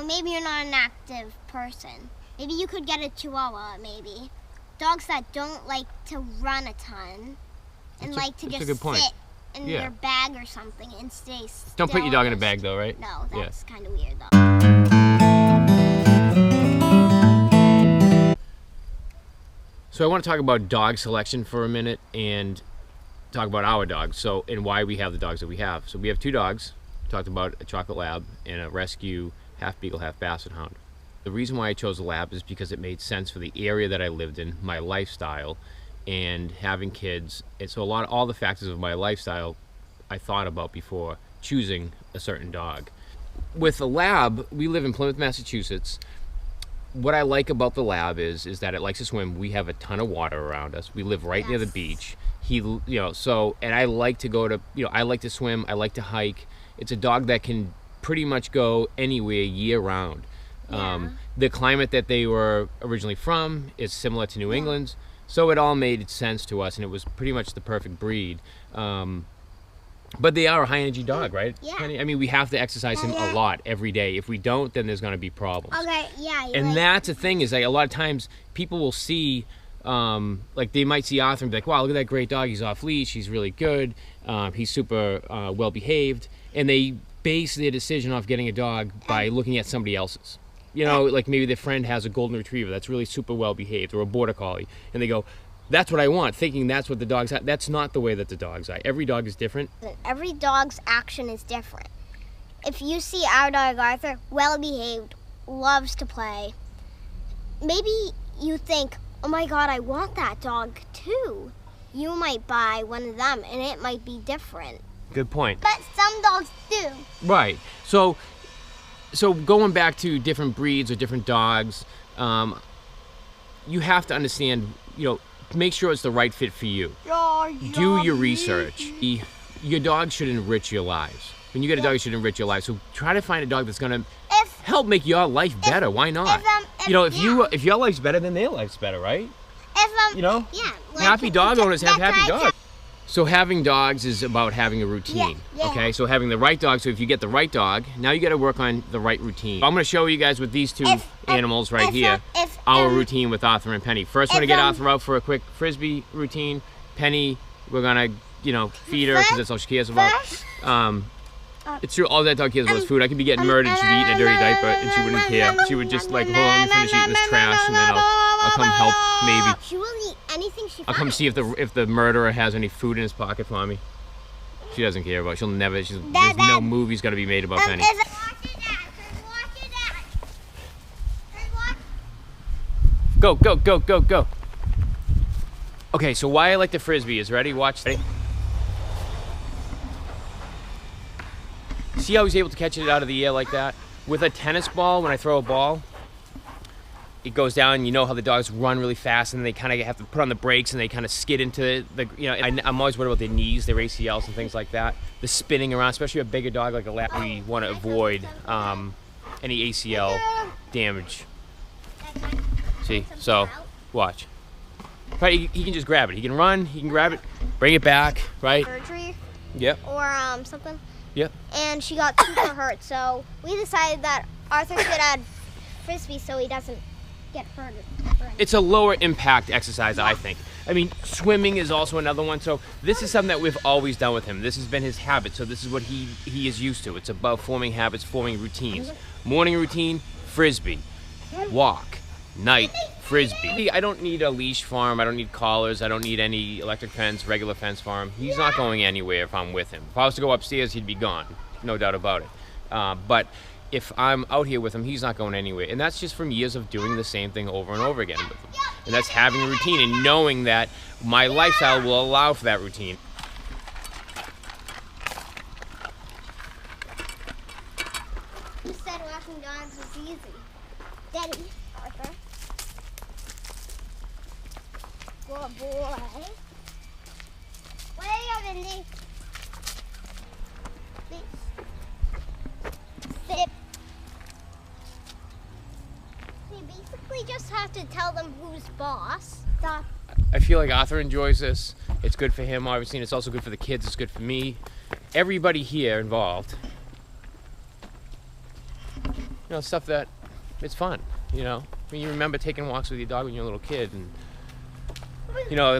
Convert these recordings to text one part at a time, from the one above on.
maybe you're not an active person. Maybe you could get a Chihuahua, maybe. Dogs that don't like to run a ton and like to just sit in their bag or something and stay still. Don't put your dog in a bag though, right? No, that's kind of weird though. So I want to talk about dog selection for a minute and talk about our dogs, and why we have the dogs that we have. So we have two dogs. We talked about a chocolate lab and a rescue half beagle, half basset hound. The reason why I chose a lab is because it made sense for the area that I lived in, my lifestyle, and having kids. And so all the factors of my lifestyle I thought about before choosing a certain dog. With a lab, we live in Plymouth, Massachusetts. What I like about the lab is that it likes to swim. We have a ton of water around us. We live right near the beach. And I like to go to, I like to swim. I like to hike. It's a dog that can pretty much go anywhere year round. Yeah. The climate that they were originally from is similar to New England's, so it all made sense to us, and it was pretty much the perfect breed. But they are a high energy dog, right? Yeah. I mean, we have to exercise him a lot every day. If we don't, then there's going to be problems. Okay, yeah. And that's the thing, is like a lot of times people will see, like they might see Arthur and be like, wow, look at that great dog. He's off leash. He's really good. He's super well behaved. And they base their decision off getting a dog by looking at somebody else's. Like maybe their friend has a golden retriever that's really super well behaved, or a border collie. And they go, that's what I want, thinking that's what the dog's at. That's not the way that the dog's at. Every dog is different. Every dog's action is different. If you see our dog Arthur, well behaved, loves to play, maybe you think, oh my God, I want that dog too. You might buy one of them and it might be different. Good point. But some dogs do. Right. So going back to different breeds or different dogs, you have to understand, make sure it's the right fit for you. Do your research. Your dog should enrich your lives. When you get a dog, it should enrich your life. So try to find a dog that's gonna help make your life better. Why not? If your life's better, then their life's better, right? Happy dog owners have happy dogs. So having dogs is about having a routine, okay? So having the right dog, so if you get the right dog, now you gotta work on the right routine. I'm gonna show you guys with these two animals right here, our routine with Arthur and Penny. First, we're gonna get Arthur out for a quick Frisbee routine. Penny, we're gonna, feed her, because that's all she cares about. It's true, all that dog cares about is food. I could be getting murdered, she'd be eating a dirty diaper, and she wouldn't care. She would just like, hold on, let me finish eating this trash, and then I'll come help, maybe. She will eat anything she finds. I'll come see if the murderer has any food in his pocket for me. She doesn't care about it. She'll never, there's no movie's gonna be made about Penny. Go, go, go, go, go. Okay, so why I like the Frisbee is, ready? Watch. Ready? See how he's able to catch it out of the air like that? With a tennis ball, when I throw a ball, it goes down. You know how the dogs run really fast, and they kind of have to put on the brakes, and they kind of skid into the, I'm always worried about their knees, their ACLs and things like that. The spinning around, especially a bigger dog like a lab, we want to avoid any ACL damage. See, so watch. Right, he can just grab it. He can run, he can grab it, bring it back, right? Surgery. Yep. Or something. Yep. And she got super hurt, so we decided that Arthur should add Frisbee so he doesn't get hurt. It's a lower impact exercise, I think. I mean, swimming is also another one. So this is something that we've always done with him. This has been his habit. So this is what he is used to. It's about forming habits, forming routines. Morning routine, Frisbee. Walk. Night, Frisbee. I don't need a leash for him. I don't need collars. I don't need any electric fence, regular fence for him. He's not going anywhere if I'm with him. If I was to go upstairs, he'd be gone. No doubt about it. But if I'm out here with him, he's not going anywhere. And that's just from years of doing the same thing over and over again with him. And that's having a routine and knowing that my lifestyle will allow for that routine. You said walking dogs was easy. Daddy, Arthur. Good boy. Where are you, Vinny? Sit. You basically just have to tell them who's boss. Stop. I feel like Arthur enjoys this. It's good for him, obviously, and it's also good for the kids. It's good for me. Everybody here involved stuff that it's fun, I mean, you remember taking walks with your dog when you're a little kid and,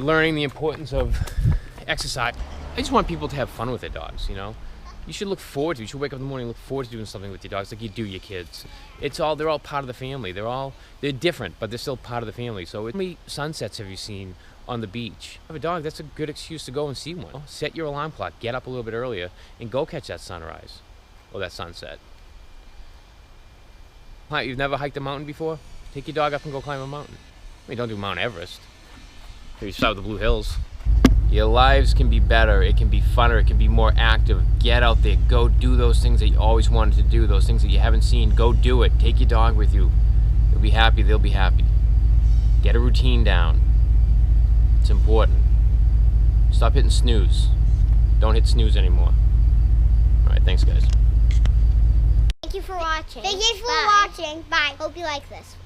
learning the importance of exercise. I just want people to have fun with their dogs, You should look forward to it. You should wake up in the morning and look forward to doing something with your dogs like you do your kids. They're all part of the family. They're different, but they're still part of the family. So how many sunsets have you seen on the beach? Have a dog, that's a good excuse to go and see one. Set your alarm clock, get up a little bit earlier, and go catch that sunrise or that sunset. You've never hiked a mountain before? Take your dog up and go climb a mountain. I mean, don't do Mount Everest. Maybe start with the Blue Hills. Your lives can be better, it can be funner, it can be more active. Get out there, go do those things that you always wanted to do, those things that you haven't seen, go do it. Take your dog with you. You'll be happy, they'll be happy. Get a routine down. It's important. Stop hitting snooze. Don't hit snooze anymore. All right, thanks guys. Thank you for watching. Thank you for Bye. watching. Bye. Hope you like this.